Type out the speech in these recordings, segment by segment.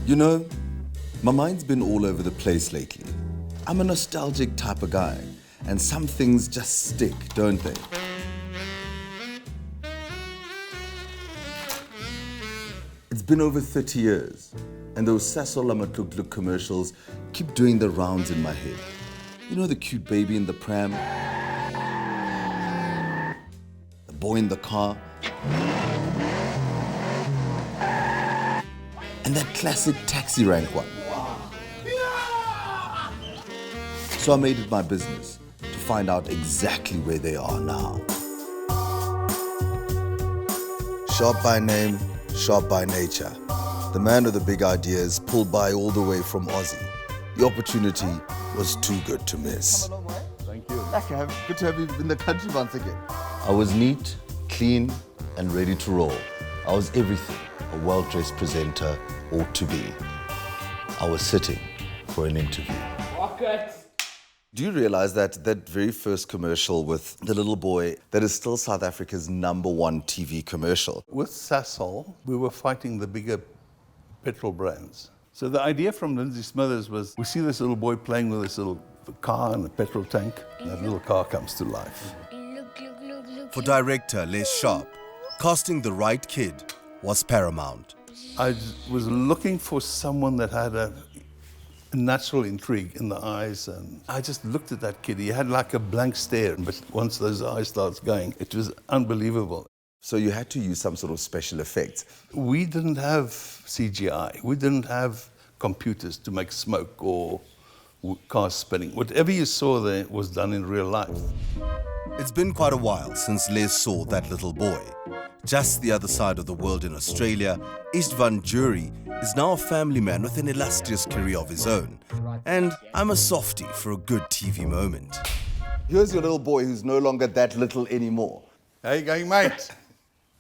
You know, my mind's been all over the place lately. I'm a nostalgic type of guy, and some things just stick, don't they? It's been over 30 years, and those Sasol amaGlug-Glug commercials keep doing the rounds in my head. You know the cute baby in the pram? The boy in the car? And that classic taxi rank one. So I made it my business to find out exactly where they are now. Sharp by name, sharp by nature. The man with the big ideas pulled by all the way from Aussie. The opportunity was too good to miss. Thank you. Good to have you in the country once again. I was neat, clean, and ready to roll. I was everything a well-dressed presenter ought to be. I was sitting for an interview. Do you realize that that very first commercial with the little boy, that is still South Africa's #1 TV commercial? With Sasol, we were fighting the bigger petrol brands. So the idea from Lindsay Smithers was, we see this little boy playing with this little car and a petrol tank. That little car comes to life. For director Les Sharp, casting the right kid was paramount. I was looking for someone that had a natural intrigue in the eyes, and I just looked at that kid. He had like a blank stare, but once those eyes started going, it was unbelievable. So you had to use some sort of special effects. We didn't have CGI. We didn't have computers to make smoke or cars spinning. Whatever you saw there was done in real life. It's been quite a while since Les saw that little boy. Just the other side of the world in Australia, Istvan Jury is now a family man with an illustrious career of his own. And I'm a softie for a good TV moment. Here's your little boy who's no longer that little anymore. How you going, mate?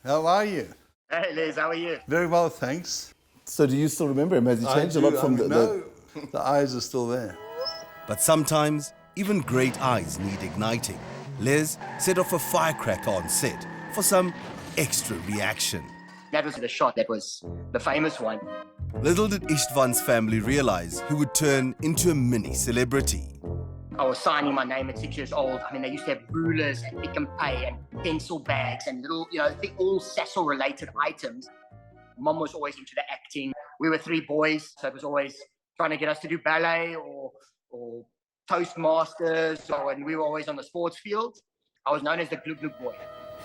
How are you? Hey Les, how are you? Very well, thanks. So do you still remember him? Has he changed a lot from No, the eyes are still there. But sometimes, even great eyes need igniting. Les set off a firecracker on set for some extra reaction. That was the shot, that was the famous one. Little did Istvan's family realize he would turn into a mini celebrity. I was signing my name at 6 years old. I mean, they used to have rulers and Pick and Pay and pencil bags and little, all Sasol related items. Mum was always into the acting. We were 3 boys, so it was always trying to get us to do ballet or Toastmasters, and we were always on the sports field. I was known as the Glug-Glug boy.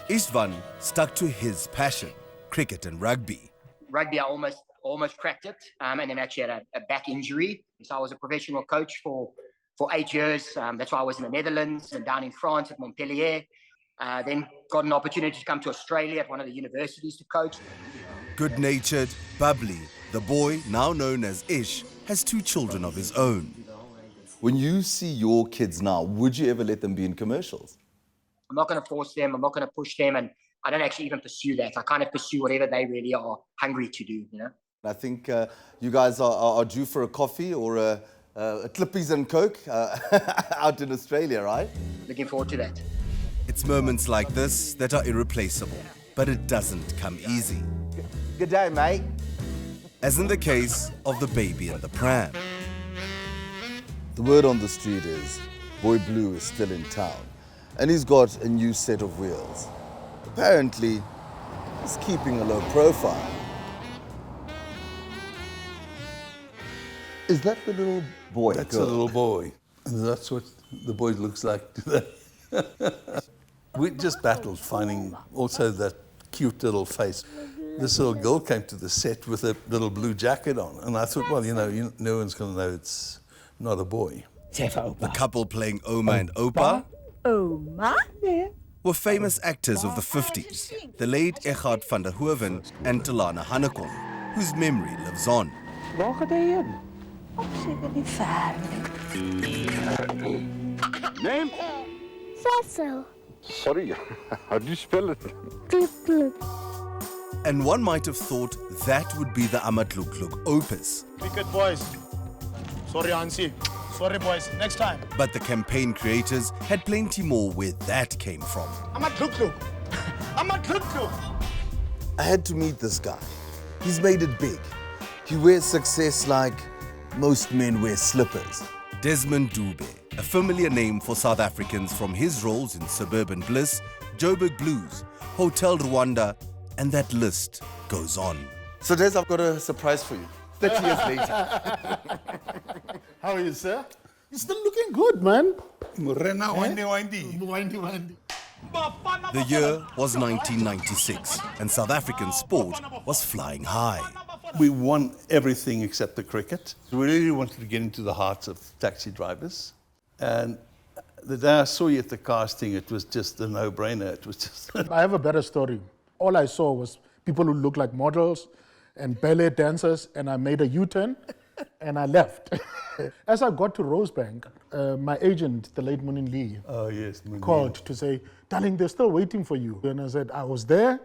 Istvan stuck to his passion, cricket and rugby. Rugby, I almost cracked it, and then actually had a back injury. So I was a professional coach for 8 years. That's why I was in the Netherlands and down in France at Montpellier. Then got an opportunity to come to Australia at one of the universities to coach. Good-natured, bubbly, the boy, now known as Ish, has 2 children of his own. When you see your kids now, would you ever let them be in commercials? I'm not going to force them. I'm not going to push them. And I don't actually even pursue that. I kind of pursue whatever they really are hungry to do, I think you guys are due for a coffee or a Clippies and Coke out in Australia, right? Looking forward to that. It's moments like this that are irreplaceable, but it doesn't come easy. Good day, mate. As in the case of the baby in the pram. The word on the street is Boy Blue is still in town, and he's got a new set of wheels. Apparently, he's keeping a low profile. Is that the little boy? That's a little boy. And that's what the boy looks like today. We just battled finding also that cute little face. This little girl came to the set with a little blue jacket on, and I thought, well, no one's going to know it's not a boy. The couple playing Oma and Opa were famous actors of the 50s, the late Echard van der Hoeven and Talana Hannekom, whose memory lives on. Waar gaat hij heen? Zeker niet ver. Name? Sasol. Sorry, how do you spell it? Glug-Glug. And one might have thought that would be the amaGlug-Glug opus. Cricket boys. Sorry, Hansi. Sorry, boys. Next time. But the campaign creators had plenty more where that came from. amaGlug-Glug. amaGlug-Glug. I had to meet this guy. He's made it big. He wears success like most men wear slippers. Desmond Dube, a familiar name for South Africans from his roles in Suburban Bliss, Joburg Blues, Hotel Rwanda, and that list goes on. So Des, I've got a surprise for you. 30 years later. How are you, sir? You're still looking good, man. Morena, windy. The year was 1996, and South African sport was flying high. We won everything except the cricket. We really wanted to get into the hearts of taxi drivers. And the day I saw you at the casting, it was just a no-brainer. It was just... I have a better story. All I saw was people who looked like models and ballet dancers, and I made a U-turn and I left. As I got to Rosebank, my agent, the late Munin Lee, Oh, yes. called to say, darling, they're still waiting for you. And I said, I was there.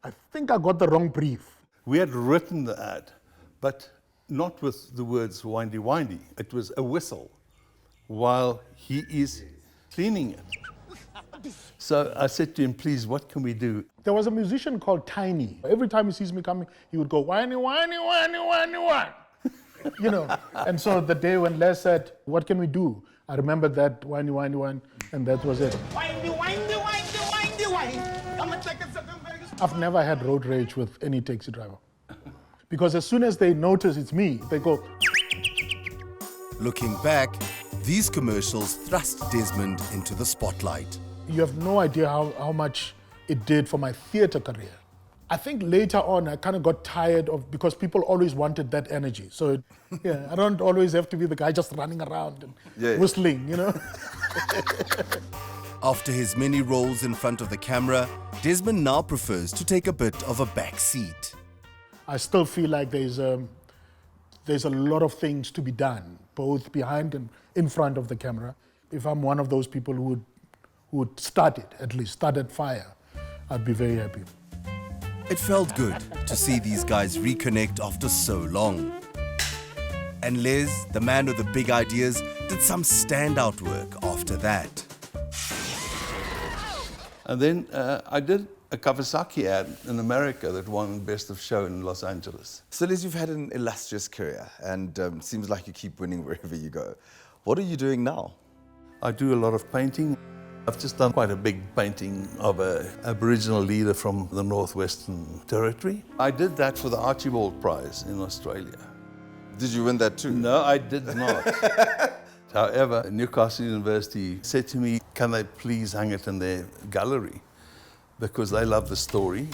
I think I got the wrong brief. We had written the ad, but not with the words windy, windy. It was a whistle while he is cleaning it. So I said to him, please, what can we do? There was a musician called Tiny. Every time he sees me coming, he would go, whiny, whiny, whiny, whiny, whiny. You know, and so the day when Les said, what can we do? I remember that whiny, whiny, whiny, and that was it. Windy, windy, windy, windy, windy. Come and take a second. I've never had road rage with any taxi driver. Because as soon as they notice it's me, they go. Looking back, these commercials thrust Desmond into the spotlight. You have no idea how much it did for my theatre career. I think later on I kind of got tired of, because people always wanted that energy. So yeah, I don't always have to be the guy just running around and whistling, you know. After his many roles in front of the camera, Desmond now prefers to take a bit of a back seat. I still feel like there's a lot of things to be done, both behind and in front of the camera. If I'm one of those people who would start it, at least start that fire, I'd be very happy. It felt good to see these guys reconnect after so long. And Les, the man with the big ideas, did some standout work after that. And then I did a Kawasaki ad in America that won Best of Show in Los Angeles. So Liz, you've had an illustrious career and seems like you keep winning wherever you go. What are you doing now? I do a lot of painting. I've just done quite a big painting of an Aboriginal leader from the Northwestern Territory. I did that for the Archibald Prize in Australia. Did you win that too? No, I did not. However, Newcastle University said to me, can they please hang it in their gallery? Because they love the story.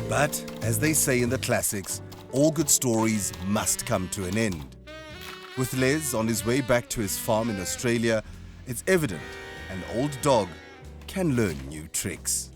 But, as they say in the classics, all good stories must come to an end. With Les on his way back to his farm in Australia, it's evident an old dog can learn new tricks.